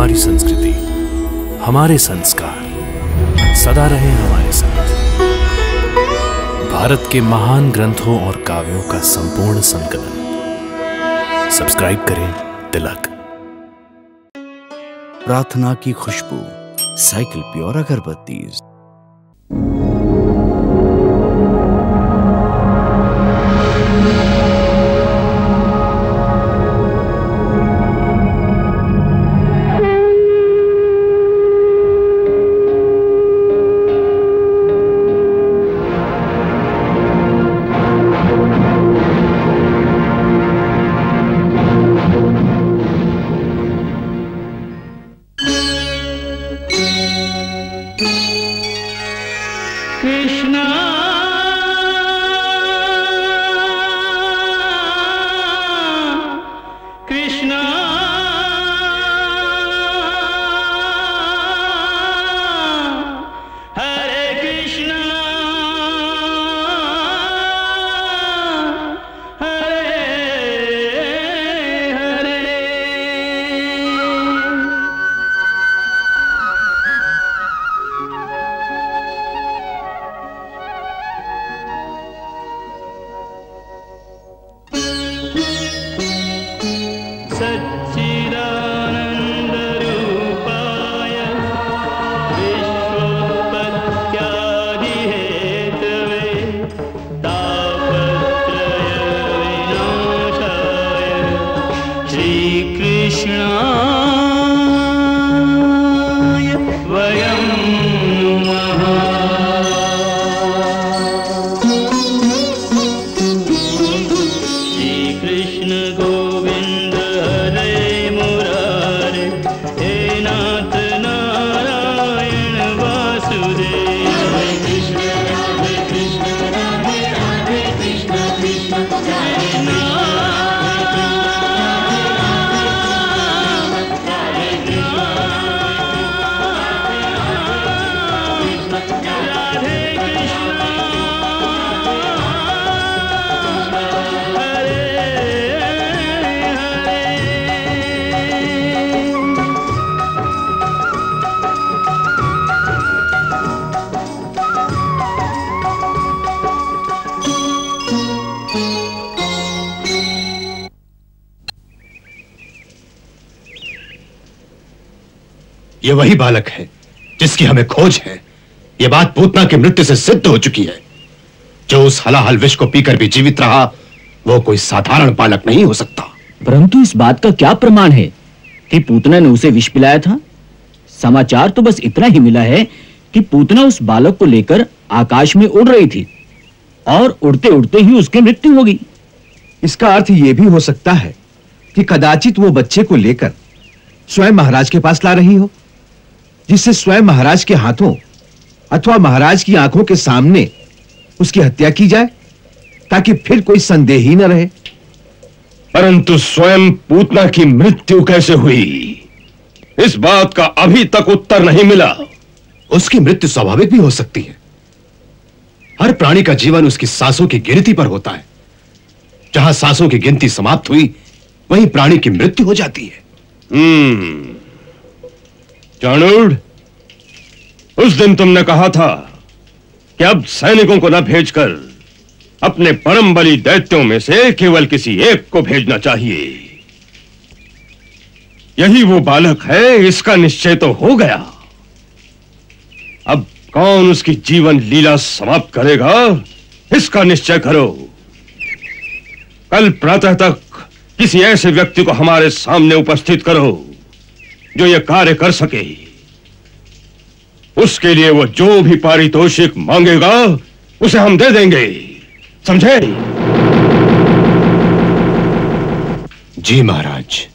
हमारी संस्कृति, हमारे संस्कार सदा रहे हमारे साथ। भारत के महान ग्रंथों और काव्यों का संपूर्ण संकलन। सब्सक्राइब करें तिलक। प्रार्थना की खुशबू, साइकिल प्योर अगरबत्ती। ये वही बालक है जिसकी हमें खोज है। ये बात पूतना की मृत्यु से सिद्ध हो चुकी है। जो उस हलाहल विष को पीकर भी जीवित रहा, वो कोई साधारण बालक नहीं हो सकता। परंतु इस बात का क्या प्रमाण है कि पूतना ने उसे विष पिलाया था? समाचार तो बस इतना ही मिला है कि पूतना उस बालक को लेकर आकाश में उड़ रही थी और उड़ते उड़ते ही उसकी मृत्यु हो गई। इसका अर्थ यह भी हो सकता है कि कदाचित वो बच्चे को लेकर स्वयं महाराज के पास ला रही हो, जिससे स्वयं महाराज के हाथों अथवा महाराज की आंखों के सामने उसकी हत्या की जाए, ताकि फिर कोई संदेह ही न रहे। परंतु स्वयं पूतना की मृत्यु कैसे हुई, इस बात का अभी तक उत्तर नहीं मिला। उसकी मृत्यु स्वाभाविक भी हो सकती है। हर प्राणी का जीवन उसकी सांसों की गिनती पर होता है। जहां सांसों की गिनती समाप्त हुई, वहीं प्राणी की मृत्यु हो जाती है। चाणूर, उस दिन तुमने कहा था कि अब सैनिकों को न भेजकर अपने परम बली दैत्यों में से केवल किसी एक को भेजना चाहिए। यही वो बालक है, इसका निश्चय तो हो गया। अब कौन उसकी जीवन लीला समाप्त करेगा, इसका निश्चय करो। कल प्रातः तक किसी ऐसे व्यक्ति को हमारे सामने उपस्थित करो जो यह कार्य कर सके। उसके लिए वो जो भी पारितोषिक मांगेगा उसे हम दे देंगे, समझे? जी महाराज।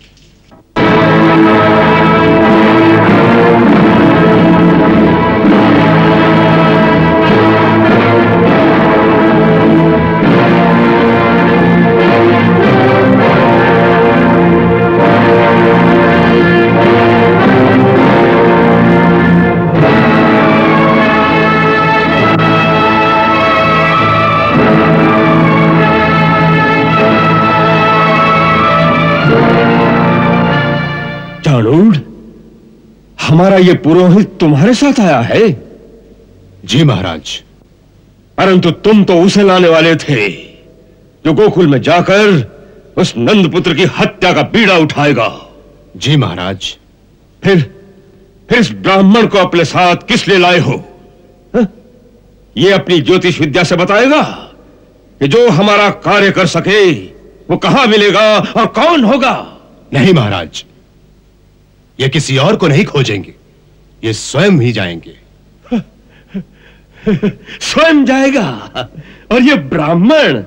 हमारा ये पुरोहित तुम्हारे साथ आया है? जी महाराज। परंतु तुम तो उसे लाने वाले थे जो गोकुल में जाकर उस नंदपुत्र की हत्या का बीड़ा उठाएगा। जी महाराज। फिर इस ब्राह्मण को अपने साथ किस लिए लाए हो? ये अपनी ज्योतिष विद्या से बताएगा कि जो हमारा कार्य कर सके वो कहां मिलेगा और कौन होगा? नहीं महाराज, ये किसी और को नहीं खोजेंगे, ये स्वयं ही जाएंगे। स्वयं जाएगा? और ये ब्राह्मण?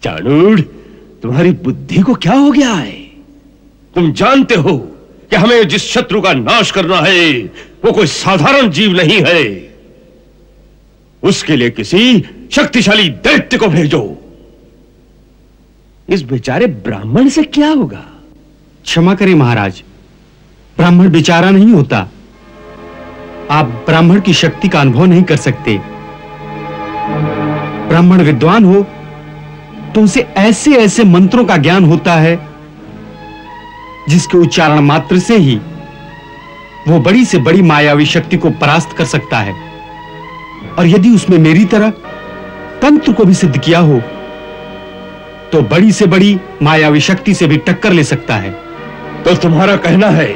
चाणूर, तुम्हारी बुद्धि को क्या हो गया है? तुम जानते हो कि हमें जिस शत्रु का नाश करना है वो कोई साधारण जीव नहीं है। उसके लिए किसी शक्तिशाली दैत्य को भेजो। इस बेचारे ब्राह्मण से क्या होगा? क्षमा करें महाराज, ब्राह्मण बेचारा नहीं होता। आप ब्राह्मण की शक्ति का अनुभव नहीं कर सकते। ब्राह्मण विद्वान हो तो उसे ऐसे ऐसे मंत्रों का ज्ञान होता है जिसके उच्चारण मात्र से ही वो बड़ी से बड़ी मायावी शक्ति को परास्त कर सकता है। और यदि उसमें मेरी तरह तंत्र को भी सिद्ध किया हो तो बड़ी से बड़ी मायावी शक्ति से भी टक्कर ले सकता है। तो तुम्हारा कहना है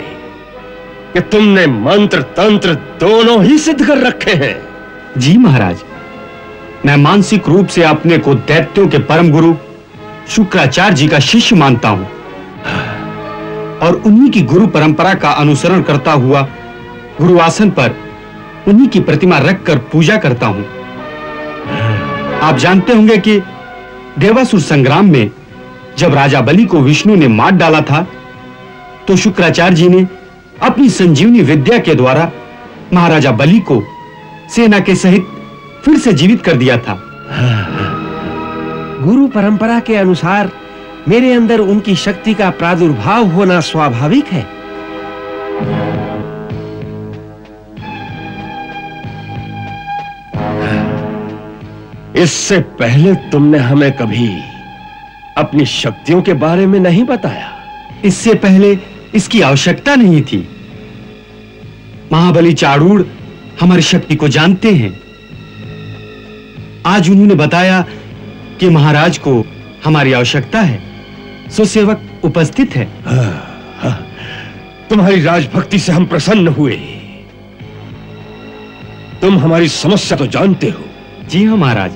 कि तुमने मंत्र तंत्र दोनों ही सिद्ध कर रखे हैं? जी महाराज, मैं मानसिक रूप से अपने को दैत्यों के परम गुरु शुक्राचार्य जी का शिष्य मानता हूं और उन्हीं की गुरु परंपरा का अनुसरण करता हुआ गुरुआसन पर उन्हीं की प्रतिमा रखकर पूजा करता हूं। आप जानते होंगे कि देवासुर संग्राम में जब राजा बलि को विष्णु ने मार डाला था तो शुक्राचार्य जी ने अपनी संजीवनी विद्या के द्वारा महाराजा बलि को सेना के सहित फिर से जीवित कर दिया था। गुरु परंपरा के अनुसार मेरे अंदर उनकी शक्ति का प्रादुर्भाव होना स्वाभाविक है। इससे पहले तुमने हमें कभी अपनी शक्तियों के बारे में नहीं बताया। इससे पहले इसकी आवश्यकता नहीं थी। महाबली चाणूर हमारी शक्ति को जानते हैं। आज उन्होंने बताया कि महाराज को हमारी आवश्यकता है, सो सेवक उपस्थित है। तुम्हारी राजभक्ति से हम प्रसन्न हुए। तुम हमारी समस्या तो जानते हो। जी हाँ महाराज,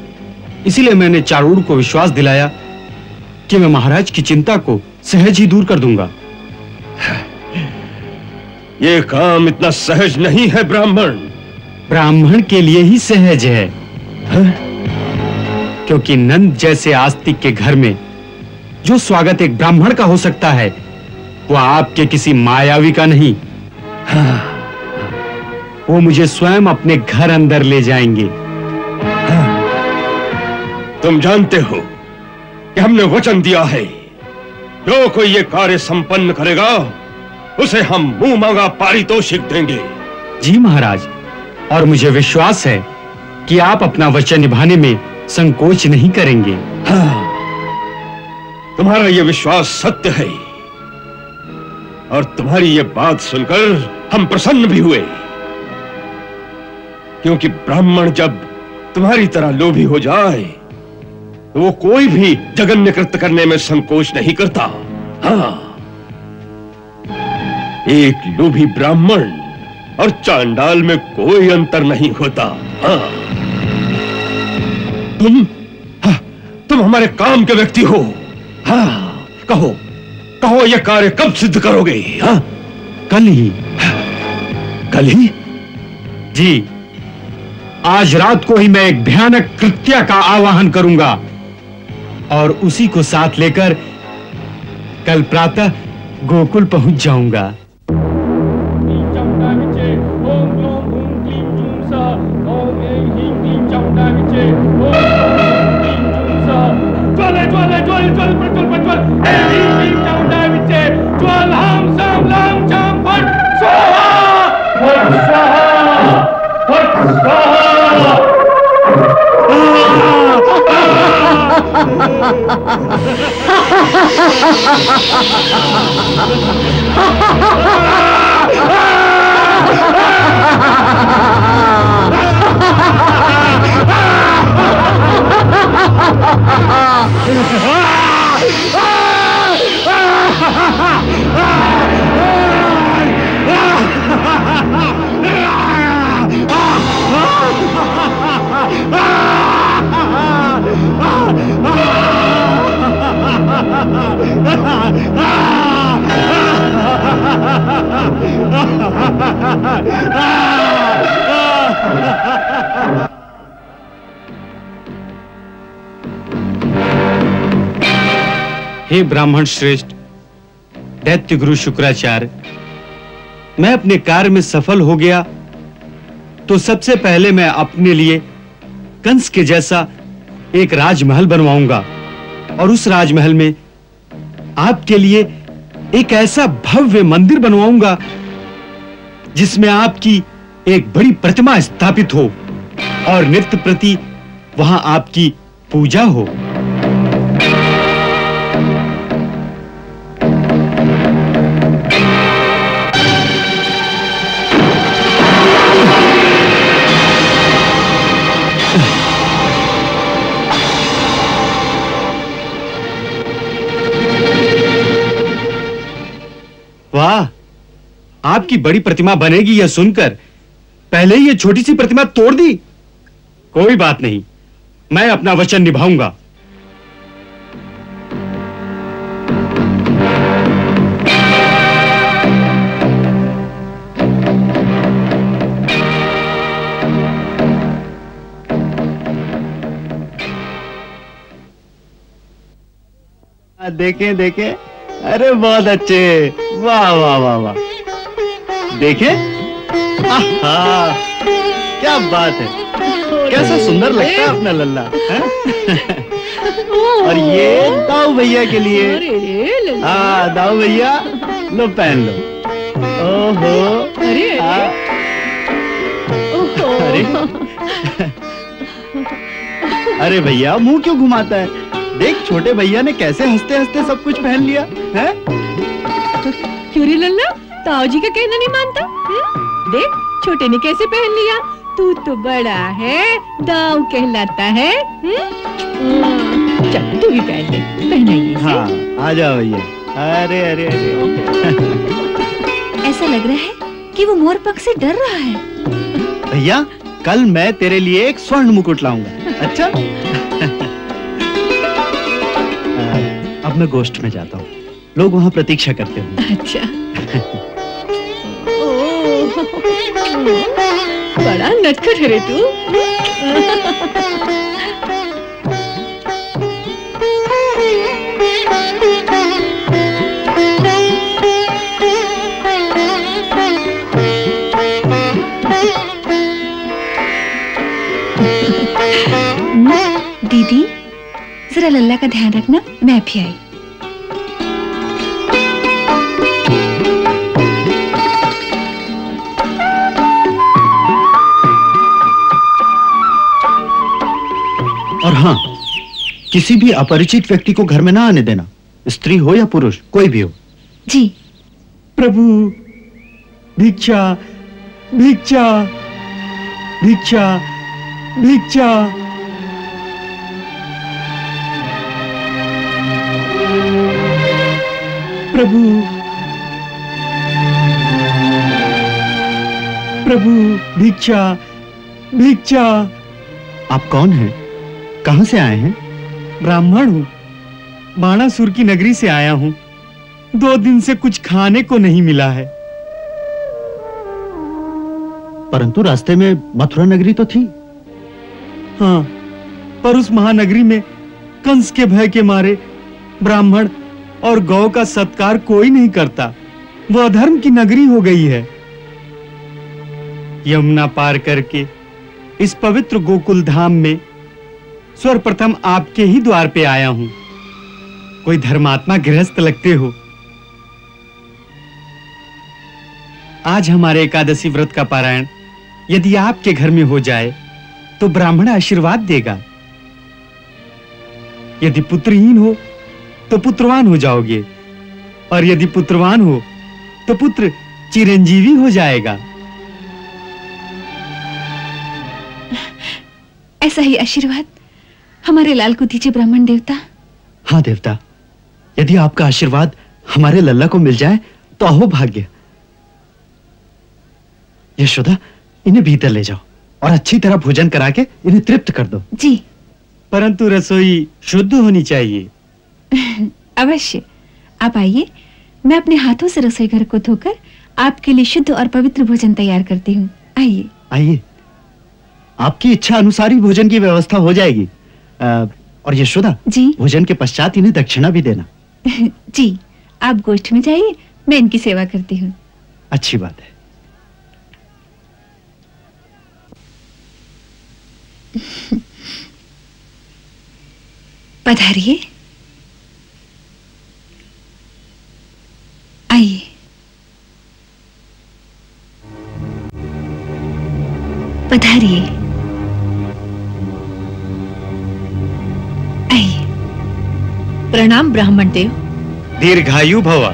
इसीलिए मैंने चाणूर को विश्वास दिलाया कि मैं महाराज की चिंता को सहज ही दूर कर दूंगा। यह काम इतना सहज नहीं है ब्राह्मण। ब्राह्मण के लिए ही सहज है, क्योंकि नंद जैसे आस्तिक के घर में जो स्वागत एक ब्राह्मण का हो सकता है वो आपके किसी मायावी का नहीं। वो मुझे स्वयं अपने घर अंदर ले जाएंगे। तुम जानते हो कि हमने वचन दिया है जो कोई ये कार्य संपन्न करेगा उसे हम मुंह मांगा पारितोषिक देंगे। जी महाराज, और मुझे विश्वास है कि आप अपना वचन निभाने में संकोच नहीं करेंगे। तुम्हारा यह विश्वास सत्य है और तुम्हारी यह बात सुनकर हम प्रसन्न भी हुए, क्योंकि ब्राह्मण जब तुम्हारी तरह लोभी हो जाए तो वो कोई भी जघन्य कृत्य करने में संकोच नहीं करता। हाँ, एक लोभी ब्राह्मण और चांडाल में कोई अंतर नहीं होता। हाँ, तुम हमारे काम के व्यक्ति हो। हाँ, कहो यह कार्य कब सिद्ध करोगे? हाँ? कल ही। कल ही? जी, आज रात को ही मैं एक भयानक कृत्य का आवाहन करूंगा और उसी को साथ लेकर कल प्रातः गोकुल पहुंच जाऊंगा। हे ब्राह्मण श्रेष्ठ, दैत्य गुरु शुक्राचार्य, मैं अपने कार्य में सफल हो गया तो सबसे पहले मैं अपने लिए कंस के जैसा एक राजमहल बनवाऊंगा और उस राजमहल में आपके लिए एक ऐसा भव्य मंदिर बनवाऊंगा जिसमें आपकी एक बड़ी प्रतिमा स्थापित हो और नित्य प्रति वहां आपकी पूजा हो। वाह, आपकी बड़ी प्रतिमा बनेगी यह सुनकर पहले ही ये छोटी सी प्रतिमा तोड़ दी। कोई बात नहीं, मैं अपना वचन निभाऊंगा। देखें देखें, अरे बहुत अच्छे, वाह वाह वाह वाह, देखें, आहा, क्या बात है, कैसा सुंदर लगता है अपना लल्ला है? और ये दाऊ भैया के लिए, हाँ दाऊ भैया, लो पहन लो। ओहो, अरे अरे भैया मुंह क्यों घुमाता है? देख छोटे भैया ने कैसे हंसते हंसते सब कुछ पहन लिया है? क्यों रे लल्ला, ताऊ जी का कहना नहीं मानता? देख छोटे ने कैसे पहन लिया। तू तो बड़ा है, दाऊ कहलाता है। चल तू भी पहन ले, पहनाइए। हाँ आ जाओ भैया। अरे अरे अरे ऐसा लग रहा है कि वो मोर पंख से डर रहा है। भैया कल मैं तेरे लिए एक स्वर्ण मुकुट लाऊंगा। अच्छा अब मैं गोष्ठ में जाता हूँ, लोग वहाँ प्रतीक्षा करते होंगे। अच्छा बड़ा नटखट है रे तू। दीदी जरा लल्ला का ध्यान रखना, मैं भी आई। और हाँ, किसी भी अपरिचित व्यक्ति को घर में ना आने देना, स्त्री हो या पुरुष, कोई भी हो। जी। प्रभु भिक्षा भिक्षा भिक्षा भिक्षा। प्रभु प्रभु भिक्षा भिक्षा। आप कौन हैं? कहां से आए हैं? ब्राह्मण हूँ, बाणासुर की नगरी से आया हूँ। 2 दिन से कुछ खाने को नहीं मिला है। परंतु रास्ते में मथुरा नगरी तो थी। हाँ, पर उस महानगरी में कंस के भय के मारे ब्राह्मण और गौ का सत्कार कोई नहीं करता। वह अधर्म की नगरी हो गई है। यमुना पार करके इस पवित्र गोकुल धाम में सर्वप्रथम आपके ही द्वार पे आया हूं। कोई धर्मात्मा गृहस्थ लगते हो। आज हमारे एकादशी व्रत का पारायण यदि आपके घर में हो जाए तो ब्राह्मण आशीर्वाद देगा। यदि पुत्रहीन हो तो पुत्रवान हो जाओगे। और यदि पुत्रवान हो तो पुत्र चिरंजीवी हो जाएगा। ऐसा ही आशीर्वाद हमारे लाल को दीजिए ब्राह्मण देवता। हाँ देवता, यदि आपका आशीर्वाद हमारे लल्ला को मिल जाए तो अहो भाग्य। यशोदा, इन्हें भीतर ले जाओ और अच्छी तरह भोजन करा के इन्हें तृप्त कर दो। जी। परंतु रसोई शुद्ध होनी चाहिए। अवश्य। आप आइए, मैं अपने हाथों से रसोई घर को धोकर आपके लिए शुद्ध और पवित्र भोजन तैयार करती हूँ। आइए आइए, आपकी इच्छा अनुसार ही भोजन की व्यवस्था हो जाएगी। और यशोदा जी, भोजन के पश्चात इन्हें दक्षिणा भी देना। जी, आप गोष्ठ में जाइए, मैं इनकी सेवा करती हूँ। अच्छी बात है। पधारिए, आइए। पधारिए, आइए। प्रणाम ब्राह्मण देव। दीर्घायु भव।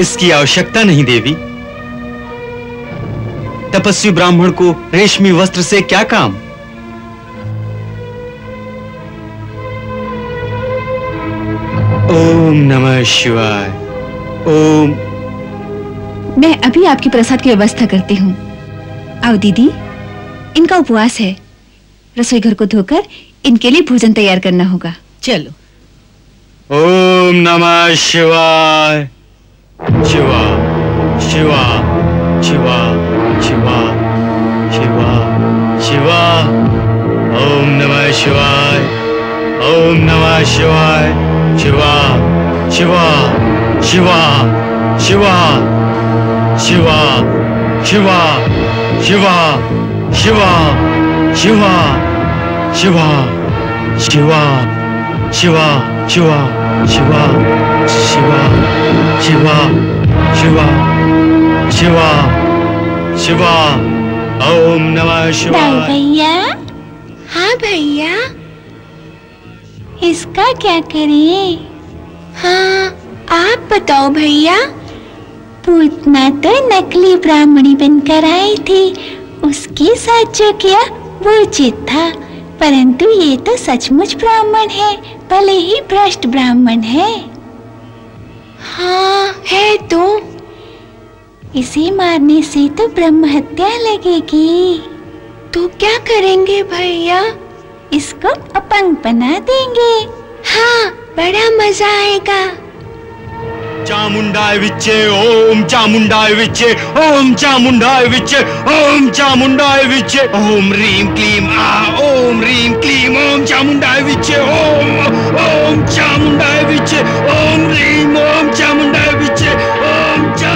इसकी आवश्यकता नहीं देवी। तपस्वी ब्राह्मण को रेशमी वस्त्र से क्या काम? ओम नमः शिवाय। ओम। मैं अभी आपकी प्रसाद की व्यवस्था करती हूँ। आओ दीदी, इनका उपवास है। रसोई घर को धोकर इनके लिए भोजन तैयार करना होगा। चलो। ओम नमः शिवाय। शिवा शिवा शिवा शिवा शिवा शिवा। ओम नमः शिवाय। ओम नमः शिवाय। शिवा शिवा शिवा शिवा शिवा शिवा शिवा शिवा शिवा शिवा शिवा शिवा शिवा शिवा शिवा शिवा शिवा शिवा शिवा। ओम नमः शिवाय। भैया। हाँ भैया, इसका क्या करें? हाँ, आप बताओ भैया। पूतना तो नकली ब्राह्मणी बनकर आई थी, उसके साथ जो किया वो उचित था, परंतु ये तो सचमुच ब्राह्मण है, भले ही भ्रष्ट ब्राह्मण है। हाँ है तो। इसे मारने से तो ब्रह्म हत्या लगेगी। तो क्या करेंगे भैया? इसको अपंग बना देंगे। हाँ, बड़ा मजा आएगा। चामुंडाय विच्चे ओम चामुंडाय विच्चे ओम चामुंडाय विच्चे ओम चामुंडाय विच्चे ओम रीम क्लीम आ ओम रीम क्लीम ओम चामुंडाय विच्चे ओम चामुंडाय विच्चे ओम रीम ओम चामुंडाय विच्चे ओम चा।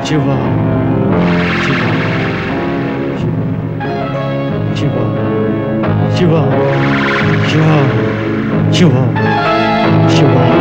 शिवा शिवा शिवा शिवा शिवा शिवा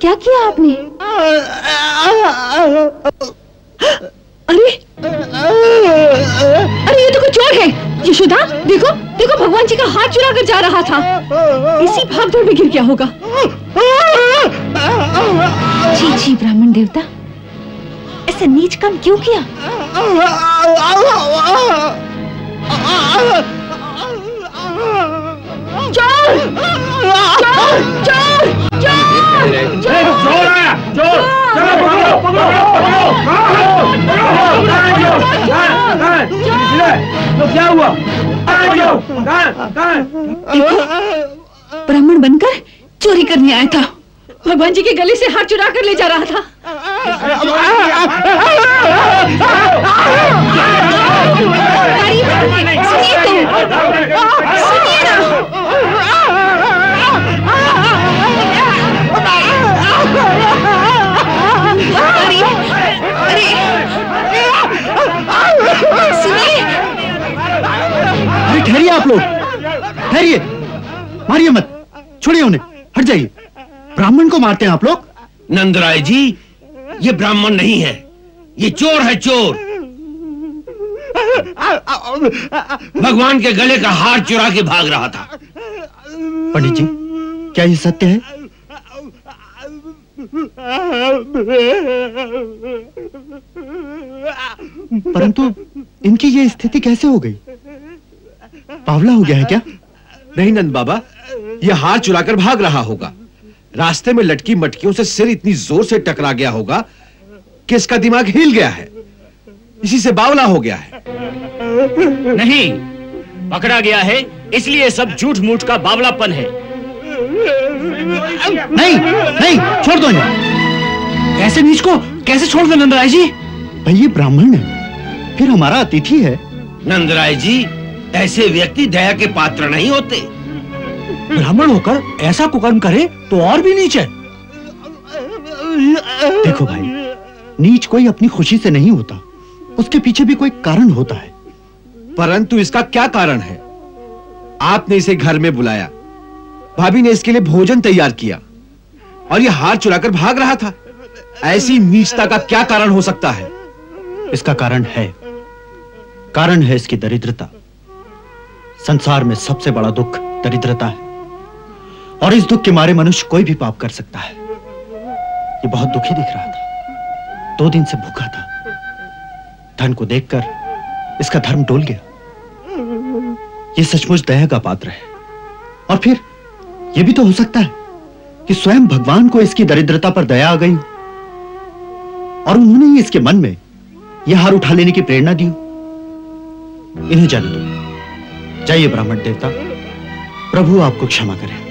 क्या किया आपने? अरे अरे ये तो कोई चोर है। यशोदा देखो देखो, भगवान जी का हाथ चुरा कर जा रहा था। इसी भागदौड़ में गिर गया होगा। जी जी ब्राह्मण देवता, ऐसा नीच काम क्यों किया? चोर चोर चोर चोर चोर आया, चोर, चलो पकड़ो तो क्या हुआ? ब्राह्मण बनकर चोरी करने आया था, भगवान जी के गले से हाथ चुरा कर ले जा रहा था। सुनिए ना। अरे ठहरिए आप लोग, ठहरिए, मारिए मत, छोड़िए उन्हें, हट जाइए। ब्राह्मण को मारते हैं आप लोग? नंदराय जी, ये ब्राह्मण नहीं है, ये चोर है, चोर। भगवान के गले का हार चुरा के भाग रहा था। पंडित जी, क्या ये सत्य है? परंतु इनकी ये स्थिति कैसे हो गई? बावला हो गया है क्या? नहीं नंद बाबा, ये हार चुराकर भाग रहा होगा। रास्ते में लटकी मटकियों से सिर इतनी जोर से टकरा गया होगा कि इसका दिमाग हिल गया है, इसी से बावला हो गया है। नहीं, पकड़ा गया है इसलिए सब झूठ मूठ का बावलापन है। नहीं नहीं, छोड़ दो इन्हें। ऐसे नीच को कैसे छोड़ दो नंदराय जी? भाई ये ब्राह्मण है, फिर हमारा अतिथि है। नंदराय जी, ऐसे व्यक्ति दया के पात्र नहीं होते। ब्राह्मण होकर ऐसा कुकर्म करे तो और भी नीच है। देखो भाई, नीच कोई अपनी खुशी से नहीं होता, उसके पीछे भी कोई कारण होता है। परंतु इसका क्या कारण है? आपने इसे घर में बुलाया, भाभी ने इसके लिए भोजन तैयार किया और यह हार चुराकर भाग रहा था। ऐसी नीचता का क्या कारण हो सकता है? इसका कारण है इसकी दरिद्रता। संसार में सबसे बड़ा दुख दरिद्रता है, और इस दुख के मारे मनुष्य कोई भी पाप कर सकता है। ये बहुत दुखी दिख रहा था, 2 दिन से भूखा था। धन को देखकर इसका धर्म डोल गया। ये सचमुच दया का पात्र है। और फिर यह भी तो हो सकता है कि स्वयं भगवान को इसकी दरिद्रता पर दया आ गई हो, और उन्होंने ही इसके मन में यह हार उठा लेने की प्रेरणा दी हो। इन्हें जाने दो। जाइए ब्राह्मण देवता, प्रभु आपको क्षमा करें।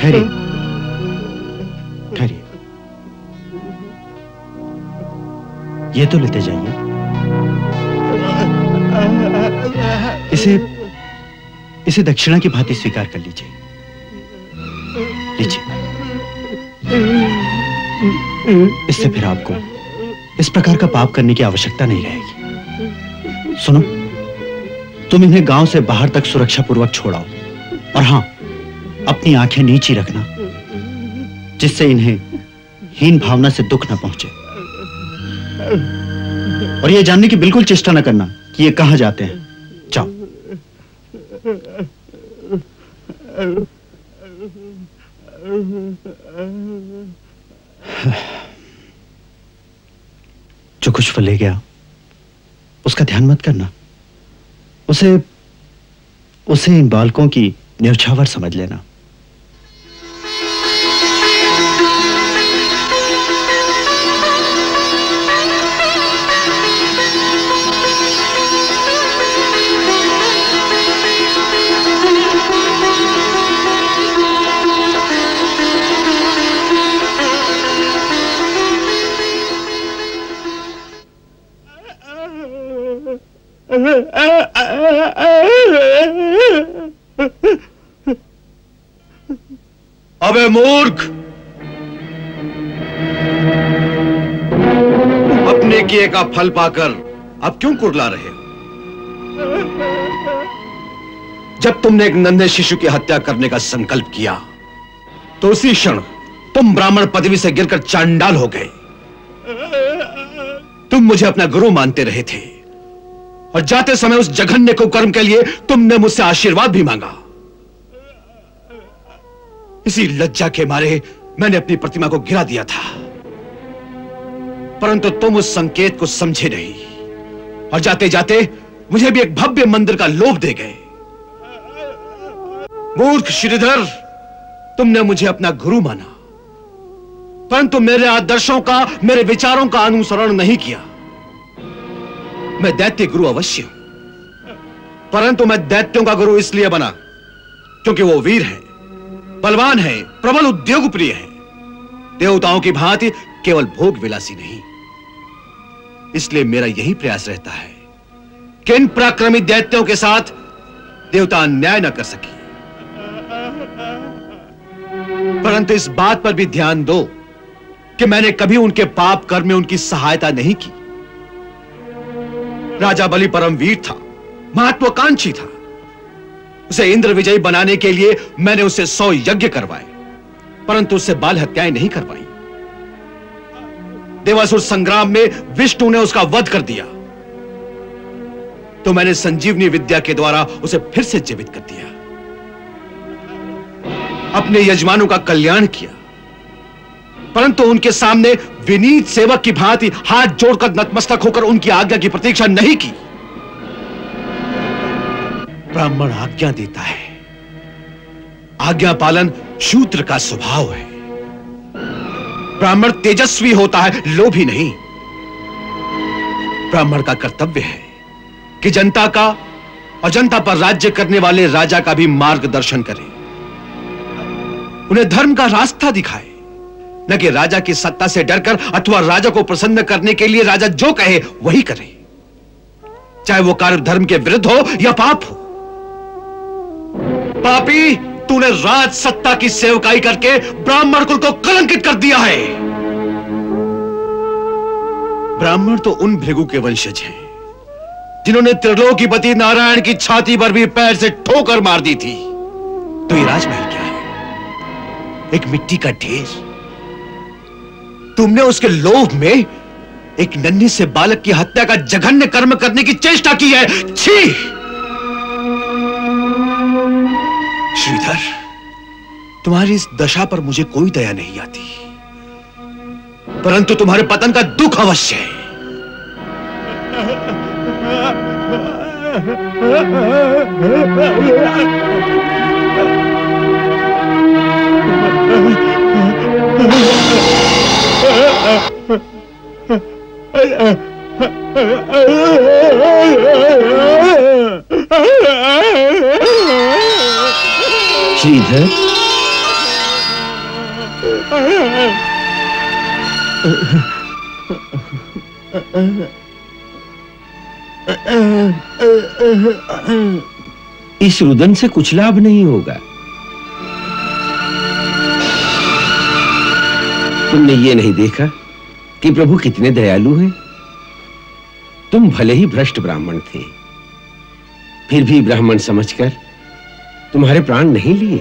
ठहरिए, ठहरिए। ये तो लेते जाइए। इसे दक्षिणा की भांति स्वीकार कर लीजिए। लीजिए। इससे फिर आपको इस प्रकार का पाप करने की आवश्यकता नहीं रहेगी। सुनो, तुम इन्हें गांव से बाहर तक सुरक्षा पूर्वक छोड़ाओ, और हां, अपनी आंखें नीची रखना, जिससे इन्हें हीन भावना से दुख न पहुंचे। और यह जानने की बिल्कुल चेष्टा न करना कि ये कहां जाते हैं। जाओ। जो कुछ वो ले गया उसका ध्यान मत करना। उसे इन बालकों की न्यौछावर समझ लेना। अबे मूर्ख, अपने किए का फल पाकर अब क्यों कुरला रहे हो? जब तुमने एक नन्हे शिशु की हत्या करने का संकल्प किया तो उसी क्षण तुम ब्राह्मण पदवी से गिरकर चांडाल हो गए। तुम मुझे अपना गुरु मानते रहे थे, और जाते समय उस जघन्य कुकर्म के लिए तुमने मुझसे आशीर्वाद भी मांगा। इसी लज्जा के मारे मैंने अपनी प्रतिमा को गिरा दिया था, परंतु तुम उस संकेत को समझे नहीं, और जाते जाते मुझे भी एक भव्य मंदिर का लोभ दे गए। मूर्ख श्रीधर, तुमने मुझे अपना गुरु माना, परंतु मेरे आदर्शों का, मेरे विचारों का अनुसरण नहीं किया। मैं दैत्य गुरु अवश्य हूं, परंतु मैं दैत्यों का गुरु इसलिए बना क्योंकि वो वीर है, बलवान है, प्रबल उद्योग प्रिय है, देवताओं की भांति केवल भोग विलासी नहीं। इसलिए मेरा यही प्रयास रहता है कि इन पराक्रमी दैत्यों के साथ देवता अन्याय न कर सके। परंतु इस बात पर भी ध्यान दो कि मैंने कभी उनके पाप कर्म में उनकी सहायता नहीं की। राजा बलि परम वीर था, महत्वाकांक्षी था। उसे इंद्र विजयी बनाने के लिए मैंने उसे 100 यज्ञ करवाए, परंतु उससे बाल हत्याएं नहीं करवाई। देवासुर संग्राम में विष्णु ने उसका वध कर दिया, तो मैंने संजीवनी विद्या के द्वारा उसे फिर से जीवित कर दिया। अपने यजमानों का कल्याण किया, परंतु उनके सामने विनीत सेवक की भांति हाथ जोड़कर नतमस्तक होकर उनकी आज्ञा की प्रतीक्षा नहीं की। ब्राह्मण आज्ञा देता है, आज्ञा पालन शूद्र का स्वभाव है। ब्राह्मण तेजस्वी होता है, लोभी नहीं। ब्राह्मण का कर्तव्य है कि जनता का और जनता पर राज्य करने वाले राजा का भी मार्गदर्शन करे, उन्हें धर्म का रास्ता दिखाए, न कि राजा की सत्ता से डरकर अथवा राजा को प्रसन्न करने के लिए राजा जो कहे वही करे, चाहे वो कार्य धर्म के विरुद्ध हो या पाप हो। पापी, तूने राज सत्ता की सेवकाई करके ब्राह्मण कुल को कलंकित कर दिया है। ब्राह्मण तो उन भृगु के वंशज हैं जिन्होंने त्रिलोकीपति नारायण की छाती पर भी पैर से ठोकर मार दी थी, तो ये राजमहल क्या है? एक मिट्टी का ढेर। तुमने उसके लोभ में एक नन्हे से बालक की हत्या का जघन्य कर्म करने की चेष्टा की है। छी! श्रीधर, तुम्हारी इस दशा पर मुझे कोई दया नहीं आती, परंतु तुम्हारे पतन का दुख अवश्य है। श्रीधर, इस रुदन से कुछ लाभ नहीं होगा। तुमने ये नहीं देखा कि प्रभु कितने दयालु हैं? तुम भले ही भ्रष्ट ब्राह्मण थे, फिर भी ब्राह्मण समझकर तुम्हारे प्राण नहीं लिए,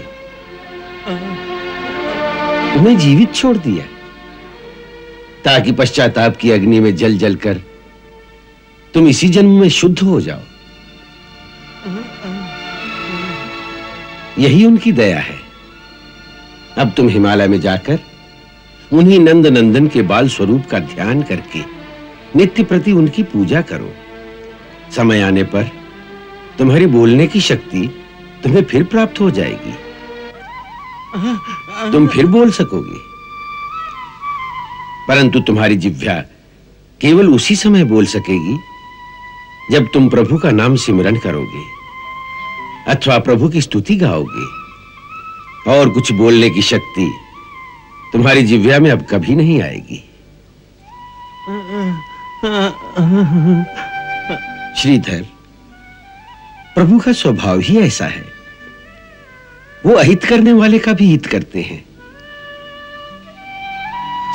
तुम्हें जीवित छोड़ दिया ताकि पश्चाताप की अग्नि में जल जलकर तुम इसी जन्म में शुद्ध हो जाओ। यही उनकी दया है। अब तुम हिमालय में जाकर उन्हीं नंद नंदन के बाल स्वरूप का ध्यान करके नित्य प्रति उनकी पूजा करो। समय आने पर तुम्हारी बोलने की शक्ति तुम्हें फिर प्राप्त हो जाएगी, तुम फिर बोल सकोगे। परंतु तुम्हारी जिह्वा केवल उसी समय बोल सकेगी जब तुम प्रभु का नाम सिमरन करोगे अथवा प्रभु की स्तुति गाओगे। और कुछ बोलने की शक्ति तुम्हारी जिह्वा में अब कभी नहीं आएगी। श्रीधर, प्रभु का स्वभाव ही ऐसा है। वो अहित करने वाले का भी हित करते हैं,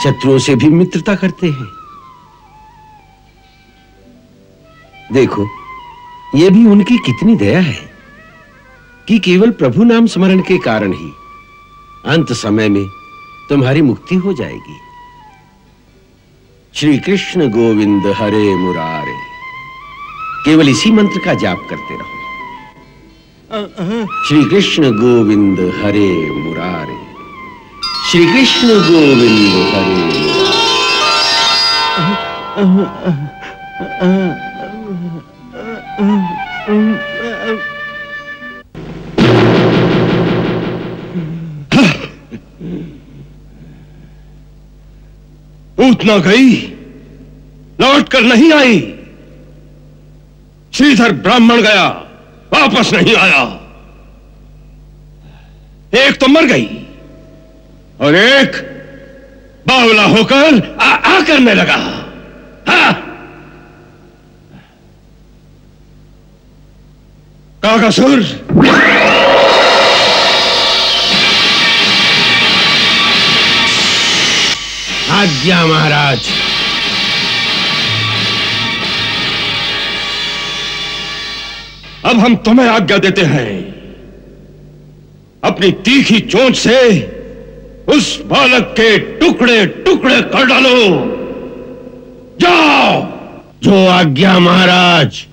शत्रुओं से भी मित्रता करते हैं। देखो, ये भी उनकी कितनी दया है कि केवल प्रभु नाम स्मरण के कारण ही अंत समय में तुम्हारी मुक्ति हो जाएगी। श्री कृष्ण गोविंद हरे मुरारे, केवल इसी मंत्र का जाप करते रहो। श्री कृष्ण गोविंद हरे मुरारे, श्री कृष्ण गोविंद हरे पूतना गई, लौट कर नहीं आई। श्रीधर ब्राह्मण गया, वापस नहीं आया। एक तो मर गई और एक बावला होकर आ करने लगा। हाँ? काकासुर, आज्ञा महाराज। अब हम तुम्हें आज्ञा देते हैं, अपनी तीखी चोंच से उस बालक के टुकड़े टुकड़े कर डालो। जाओ। जो आज्ञा महाराज।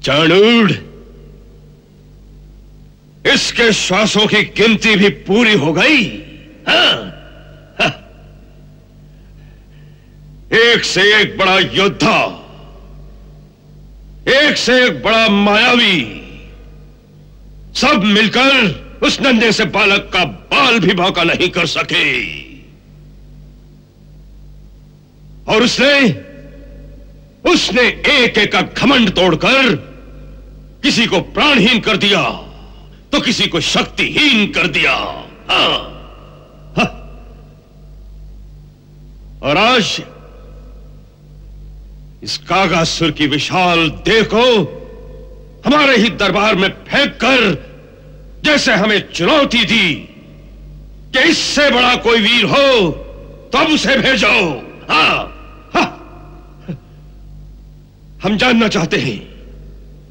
चाणूर, इसके श्वासों की गिनती भी पूरी हो गई। हाँ? हाँ। एक से एक बड़ा योद्धा, एक से एक बड़ा मायावी, सब मिलकर उस नन्हे से बालक का बाल भी भौंका नहीं कर सके। और उसने एक एक का घमंड तोड़कर किसी को प्राणहीन कर दिया तो किसी को शक्तिहीन कर दिया। हाँ, हाँ। और आज इस कागासुर की विशाल देह को हमारे ही दरबार में फेंक कर जैसे हमें चुनौती दी कि इससे बड़ा कोई वीर हो तो अब उसे भेजो। हाँ, हाँ। हम जानना चाहते हैं,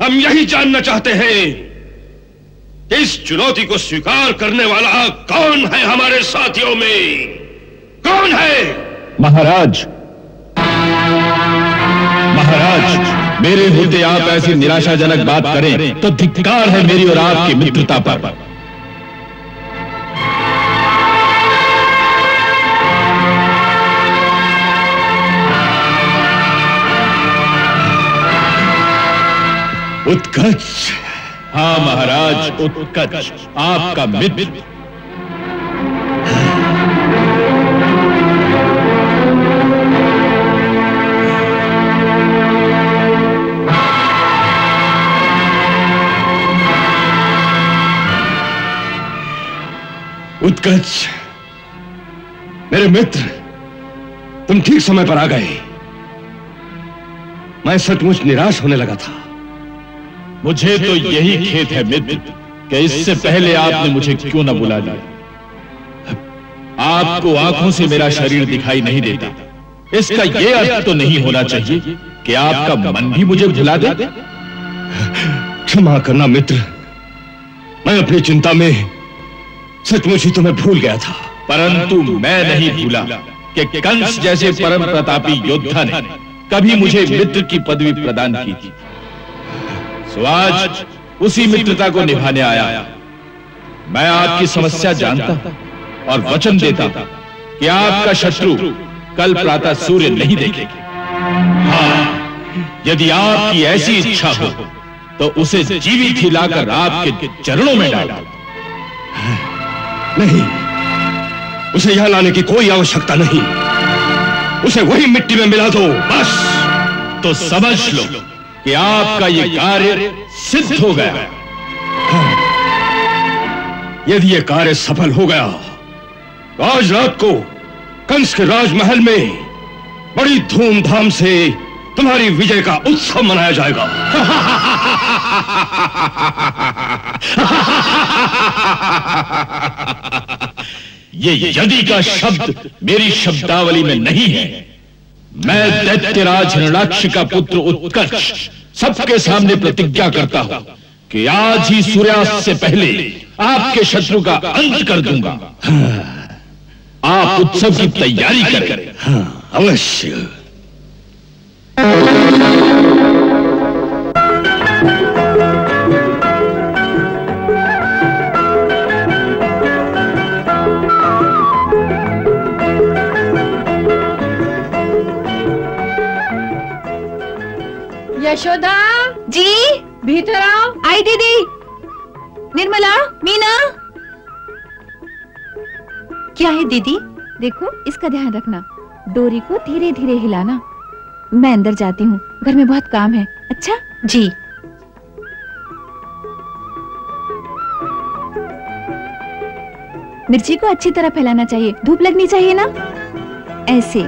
हम यही जानना चाहते हैं कि इस चुनौती को स्वीकार करने वाला कौन है हमारे साथियों में, कौन है? महाराज, महाराज, मेरे होते आप ऐसी निराशाजनक बात करें तो धिक्कार है मेरी और आपकी मित्रता पर। उत्कच। हाँ महाराज, उत्कच आपका मित्र। उत्कच, मेरे मित्र, तुम ठीक समय पर आ गए। मैं सचमुच निराश होने लगा था। मुझे तो यही खेद है मित्र कि इससे पहले आपने मुझे क्यों न बुला लिया। आपको आंखों से मेरा शरीर दिखाई नहीं देता, इसका यह अर्थ तो नहीं होना चाहिए कि आपका मन भी मुझे भुला दे। क्षमा करना मित्र, मैं अपनी चिंता में सचमुच ही तुम्हें भूल गया था। परंतु मैं नहीं भूला कि कंस जैसे परम प्रतापी योद्धा ने कभी मुझे मित्र की पदवी प्रदान की थी। सो आज उसी मित्रता को निभाने आया। मैं आपकी समस्या जानता और वचन देता कि आपका शत्रु कल प्रातः सूर्य नहीं देखेगा। हाँ, यदि आपकी ऐसी इच्छा हो तो उसे जीवित ही लाकर आपके चरणों में डाल दो। नहीं, उसे यहां लाने की कोई आवश्यकता नहीं। उसे वही मिट्टी में मिला दो बस। तो समझ लो कि आपका ये कार्य सिद्ध हो गया। यदि ये कार्य सफल हो गया तो आज रात को कंस के राजमहल में बड़ी धूमधाम से तुम्हारी विजय का उत्सव मनाया जाएगा। ये यदि का शब्द मेरी शब्दावली में नहीं है। मैं दैत्यराज हिरण्याक्ष का पुत्र उत्कर्ष सबके सामने प्रतिज्ञा करता हूं कि आज ही सूर्यास्त से पहले आपके शत्रु का अंत कर दूंगा। आप उत्सव की तैयारी करें। हाँ, अवश्य। यशोदा जी, भीतर आओ। आई दीदी। निर्मला, मीना। क्या है दीदी? देखो, इसका ध्यान रखना। डोरी को धीरे धीरे हिलाना। मैं अंदर जाती हूँ, घर में बहुत काम है। अच्छा जी। मिर्ची को अच्छी तरह फैलाना चाहिए, धूप लगनी चाहिए ना, ऐसे।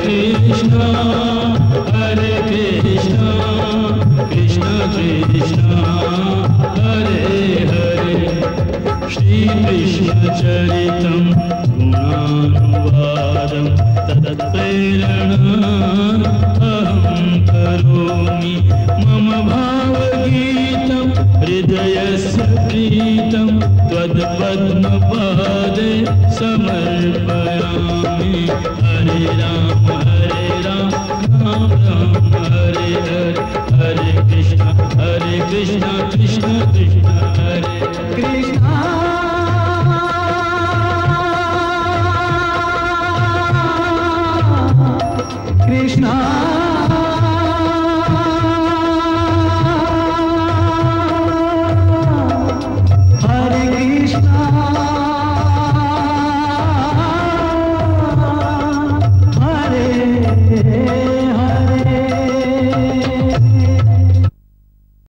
कृष्णा हरे कृष्णा कृष्ण कृष्णा हरे हरे श्री कृष्ण चरितम् गुणानुवादं तत्प्रेरणा अहं करोमि मम भावगीतं हृदयस्य प्रीतं त्वत्पद्मपादे समर्पयामि हरे राम राम राम हरे हरे हरे कृष्ण कृष्ण कृष्ण हरे कृष्ण कृष्णा